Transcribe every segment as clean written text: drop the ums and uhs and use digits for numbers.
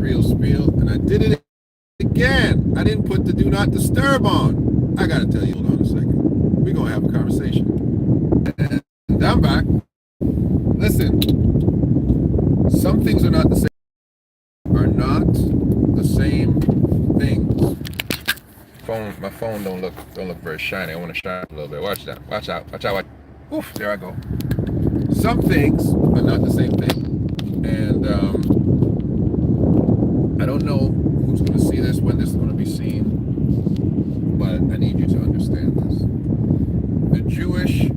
real spiel, and I did it again. I didn't put the do not disturb on. I gotta tell you, hold on a second. We're gonna have a conversation. And I'm back. Listen, some things are not the same. Are not the same things. My phone don't look very shiny. I want to shine a little bit. Watch that. Watch out. Watch out. Watch. Oof, there I go. Some things are not the same thing. And I don't know who's going to see this, when this is going to be seen, but I need you to understand this. The Jewish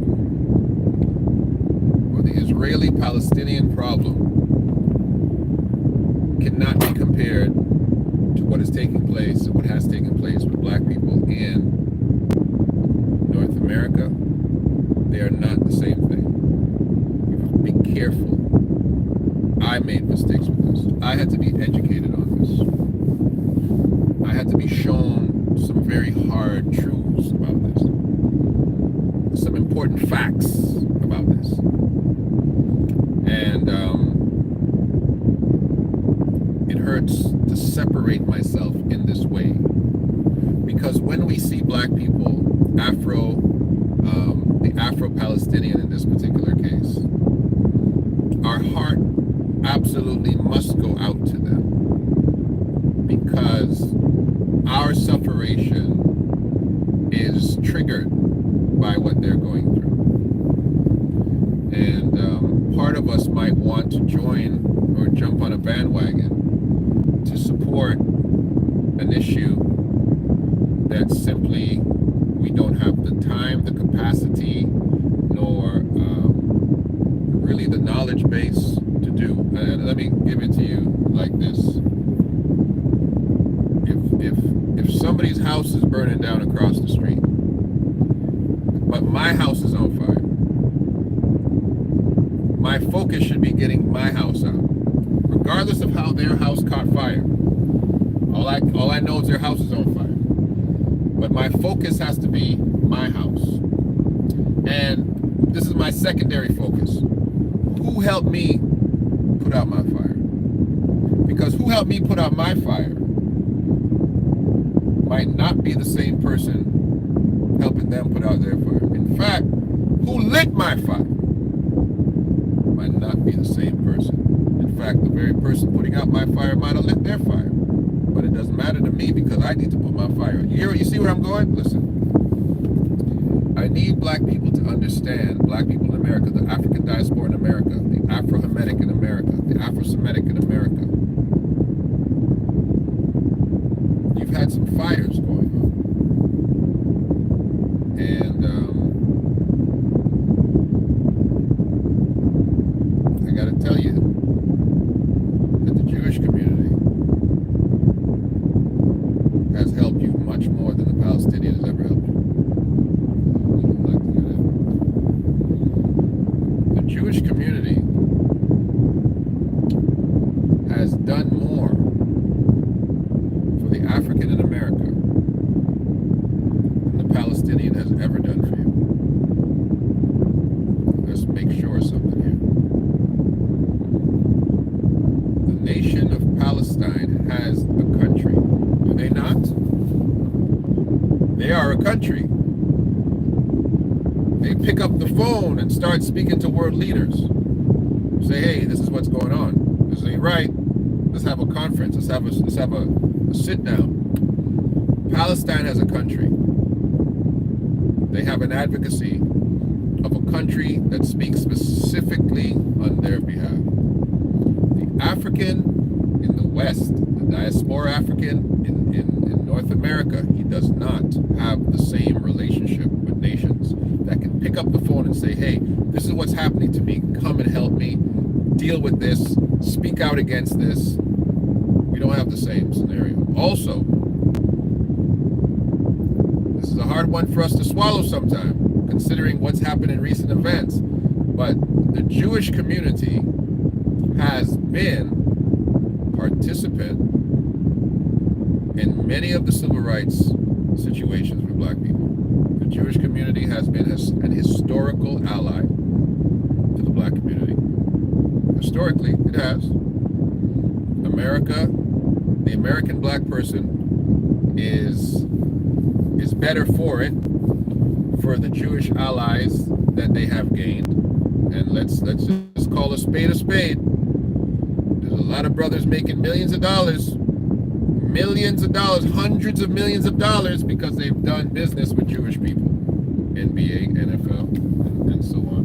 or the Israeli-Palestinian problem cannot be compared to what is taking place and what has taken place with black people in North America. They are not the same thing. You have to be careful. I made mistakes with this. I had to be educated on this. I had to be shown some very hard truths about this. Some important facts about this. And it hurts to separate myself in this way. Because when we see black people, the Afro-Palestinian in this particular case, our heart absolutely must go out to them, because our sufferation is triggered by what they're going through. And part of us might want to join or jump on a bandwagon to support an issue that simply we don't have the time, the capacity, nor really the knowledge base to do. Let me give it to you like this. If somebody's house is burning down across the street, but my house is on fire, my focus should be getting my house out, regardless of how their house caught fire. All I know is their house is on fire. But my focus has to be my house. And this is my secondary focus. Who helped me put out my fire? Because who helped me put out my fire might not be the same person helping them put out their fire. In fact, who lit my fire might not be the same person. In fact, the very person putting out my fire might have lit their fire. But it doesn't matter to me because I need to put my fire out. You see where I'm going? Listen. I need black people to understand, black people in America, the African diaspora in America, the Afro-Hamitic in America, the Afro-Semitic in America. You've had some fires going on. And I got to tell you that the Jewish community has helped you much more than the Palestinian has ever helped you. The Jewish community has done more for the African in America than the Palestinian has ever done for you. Let's make sure of something here. The nation of Palestine has a country. Do they not? They are a country. They pick up the phone and start speaking to world leaders. Say, hey, this is what's going on. This ain't right. Let's have a conference. Let's have a sit down. Palestine has a country. They have an advocacy of a country that speaks specifically on their behalf. The African in the West, the diaspora African in North America, he does not have the same relationship with nations that can pick up the phone and say, hey, this is what's happening to me. Come and help me. Deal with this. Speak out against this. We don't have the same scenario. Also, this is a hard one for us to swallow sometime, considering what's happened in recent events. But the Jewish community has been participant in many of the civil rights situations for black people. The Jewish community has been an historical ally to the black community. Historically, it has. America the American black person is better for it, for the Jewish allies that they have gained. And let's just call a spade a spade. There's a lot of brothers making millions of dollars, hundreds of millions of dollars, because they've done business with Jewish people, NBA, NFL, and so on.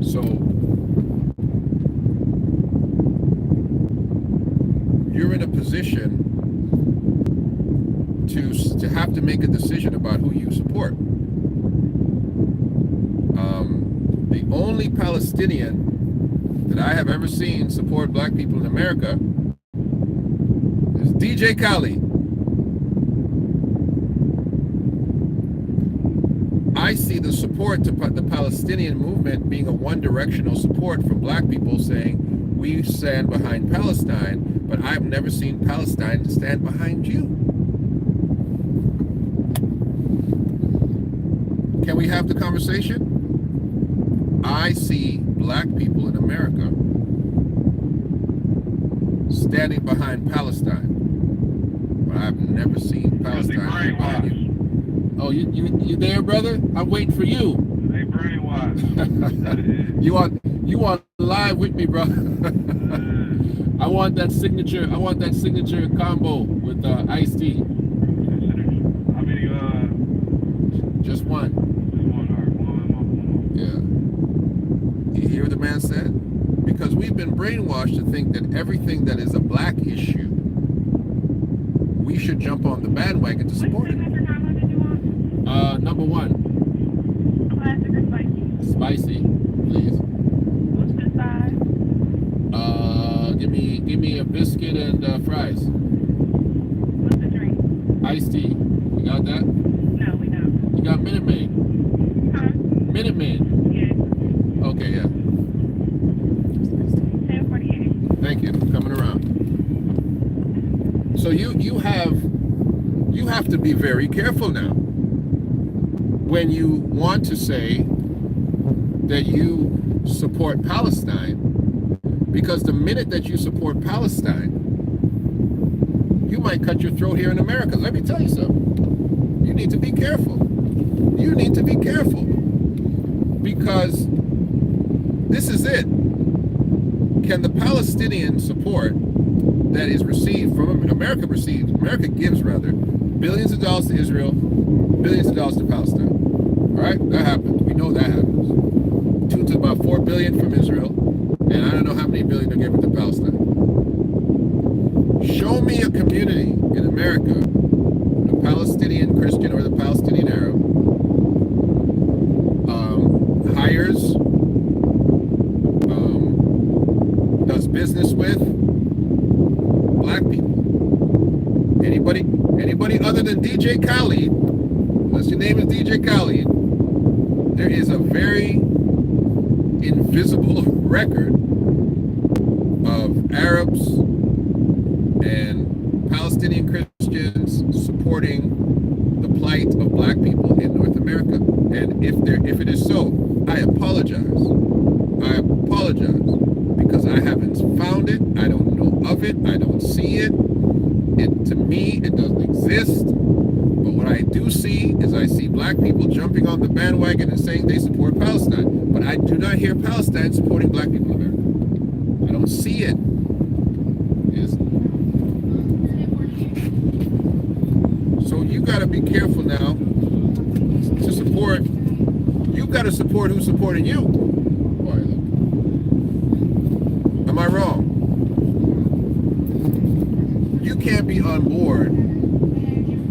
So you're in a position to have to make a decision about who you support. The only Palestinian that I have ever seen support black people in America is DJ Khaled. I see the support to the Palestinian movement being a one-directional support from black people saying, we stand behind Palestine, but I've never seen Palestine stand behind you. Can we have the conversation? I see black people in America standing behind Palestine, but I've never seen Palestine stand behind you. Oh, you there, brother? I'm waiting for you. They brainwashed. You on live with me, bro? I want that signature combo with iced tea. How many? Just one. Just one. All right, one. Yeah. You hear what the man said? Because we've been brainwashed to think that everything that is a black issue, we should jump on the bandwagon to support it. Number one. Classic or spicy? Spicy, please. What's the size? Give me a biscuit and fries. What's the drink? Iced tea. You got that? No, we don't. You got Minute Maid. Huh? Minute Maid. Yeah. Okay, yeah. 1048. Thank you. Coming around. So you have to be very careful now when you want to say that you support Palestine, because the minute that you support Palestine, you might cut your throat here in America. Let me tell you something. You need to be careful. You need to be careful, because this is it. Can the Palestinian support that is received from America gives billions of dollars to Israel, billions of dollars to Palestine. All right, that happens. We know that happens. To about $4 billion from Israel, and I don't know how many billion they're giving to Palestine. Show me a community in America, the Palestinian Christian or the Palestinian Arab, hires, does business with black people. Anybody other than DJ Khaled, unless your name is DJ Khaled, there is a very invisible record of Arabs and Palestinian Christians supporting the plight of black people in North America. And if it is so, I apologize. Because I haven't found it. I don't know of it. I don't see it. To me, it doesn't exist. But what I do see is I see black people jumping on the bandwagon and saying they support Palestine. But I do not hear Palestine supporting black people in America. I don't see it. So you got to be careful now to support. You got to support who's supporting you. Am I wrong? You can't be on board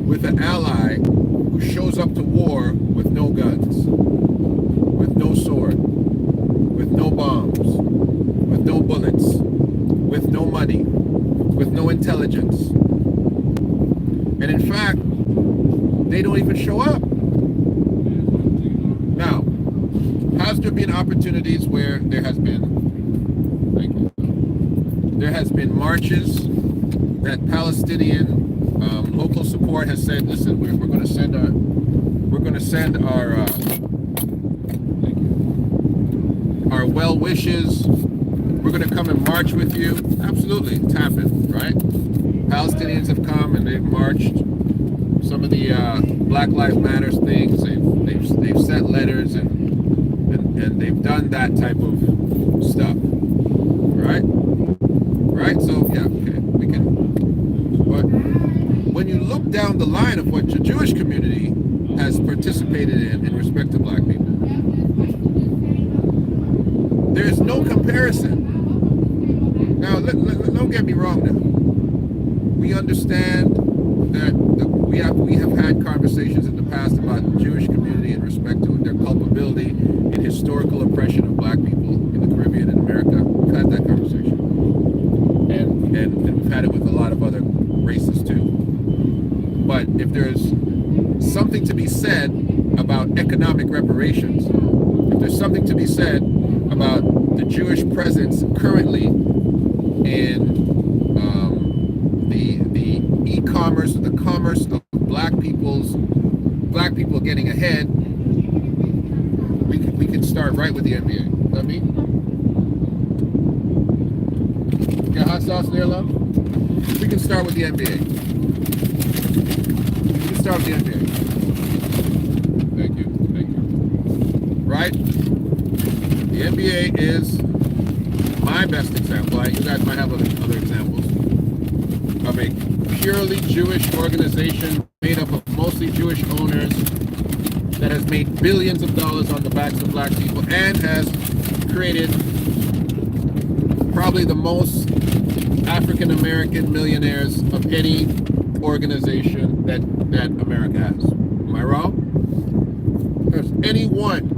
with an ally who shows up to war with no guns, with no sword, with no bombs, with no bullets, with no money, with no intelligence. And in fact, they don't even show up. Now, has there been opportunities where there has been marches that Palestinian local support has said, listen, we're going to send our our well wishes. We're going to come and march with you. Absolutely, it's happened, right? Palestinians have come and they've marched. Some of the Black Lives Matter things, they've sent letters and they've done that type of stuff, right? Right? So yeah, okay, we can. But when you look down the line of what the Jewish community has participated in respect to black people, there is no comparison. Now, don't get me wrong. Now, we understand that we have had conversations in the past about the Jewish community in respect to their culpability in historical oppression of black people in the Caribbean and America. We've had that conversation, and we've had it with a lot of other races too. But if there's something to be said about economic reparations, if there's something to be said about the Jewish presence currently in the e-commerce, the commerce of black people getting ahead, we can start right with the NBA. You know what I mean? Got hot sauce there, love? We can start with the NBA. We can start with the NBA. Thank you. Right? The NBA is my best example. You guys might have other examples of a purely Jewish organization made up of mostly Jewish owners that has made billions of dollars on the backs of black people and has created probably the most African American millionaires of any organization that America has. Am I wrong? There's any one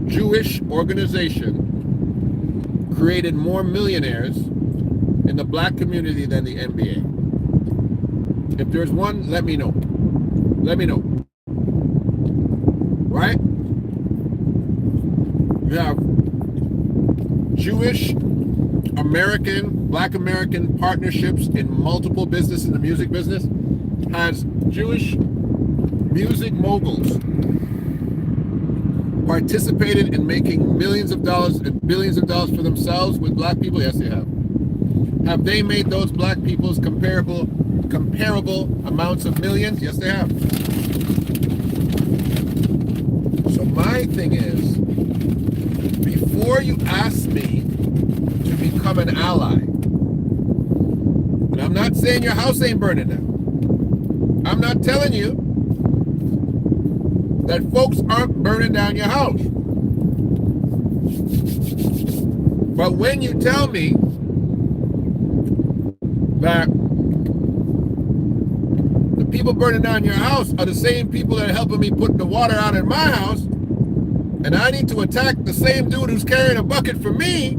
Jewish organization created more millionaires in the black community than the NBA. If there's one, let me know. Let me know. Right? You have Jewish American, black American partnerships in multiple businesses in the music business, has Jewish music moguls participated in making millions of dollars and billions of dollars for themselves with black people? Yes, they have. Have they made those black people's comparable amounts of millions? Yes, they have. So my thing is, before you ask me to become an ally, and I'm not saying your house ain't burning down. I'm not telling you that folks aren't burning down your house. But when you tell me that the people burning down your house are the same people that are helping me put the water out in my house, and I need to attack the same dude who's carrying a bucket for me,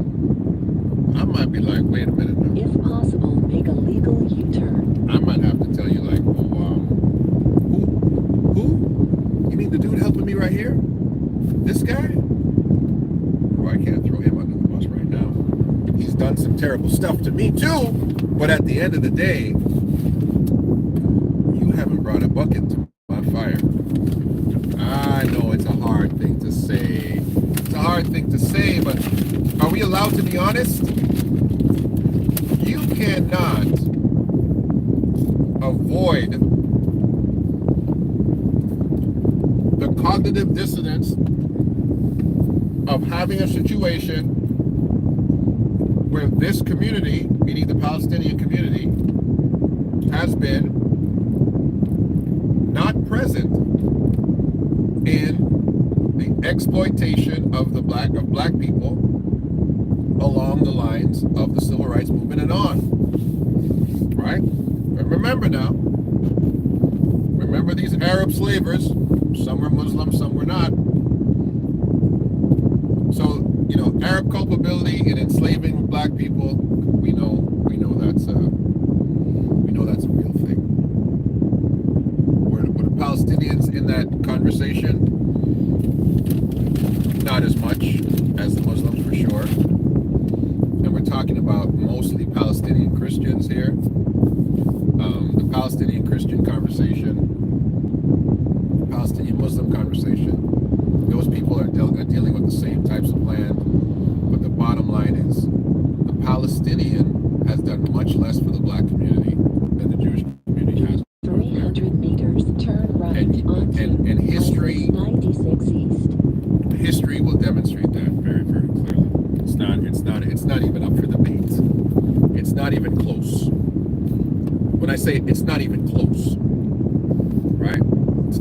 I might be like, wait a minute now. If possible, make a legal U-turn. I might have to tell you, like, who? You mean the dude helping me right here? This guy? Oh, I can't throw him under the bus right now. He's done some terrible stuff to me too, but at the end of the day, you haven't brought a bucket to my fire. I know it's a hard thing to say. It's a hard thing to say, but are we allowed to be honest? You cannot avoid the cognitive dissonance of having a situation where this community, meaning the Palestinian community, has been not present in the exploitation of black people along the lines of the civil rights movement and on. Right? But remember now, remember these Arab slavers, some were Muslim, some were not. So, Arab culpability in enslaving black people, we know that's a real thing. Were the Palestinians in that conversation? Not as much as the Muslims, for sure. And we're talking about mostly Palestinian Christians here. The Palestinian Christian conversation, Palestinian Muslim conversation, those people are dealing with the same types of land Palestinian has done much less for the black community than the Jewish community has. 300 meters, turn right And- onto and history- License 96 East. History will demonstrate that very, very clearly. It's not even up for debate. It's not even close. When I say it's not even close, right? It's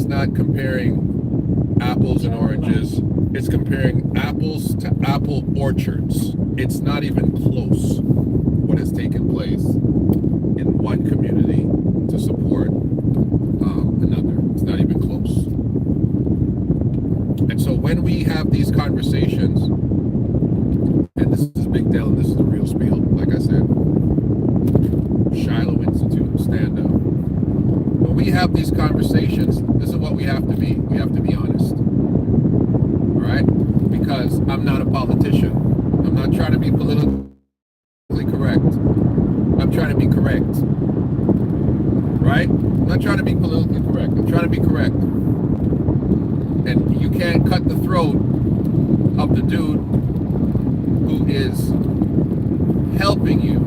not comparing apples and oranges. It's comparing apples to apple orchards. It's not even close what has taken place in one community to support another. It's not even close. And so when we have these conversations, and this is Big Dell and this is the real spiel, like I said, Shiloh Institute, stand up. When we have these conversations, this is what we have to be. We have to be honest. All right? Because I'm not a politician. I'm not trying to be politically correct. I'm trying to be correct. Right? I'm not trying to be politically correct. I'm trying to be correct. And you can't cut the throat of the dude who is helping you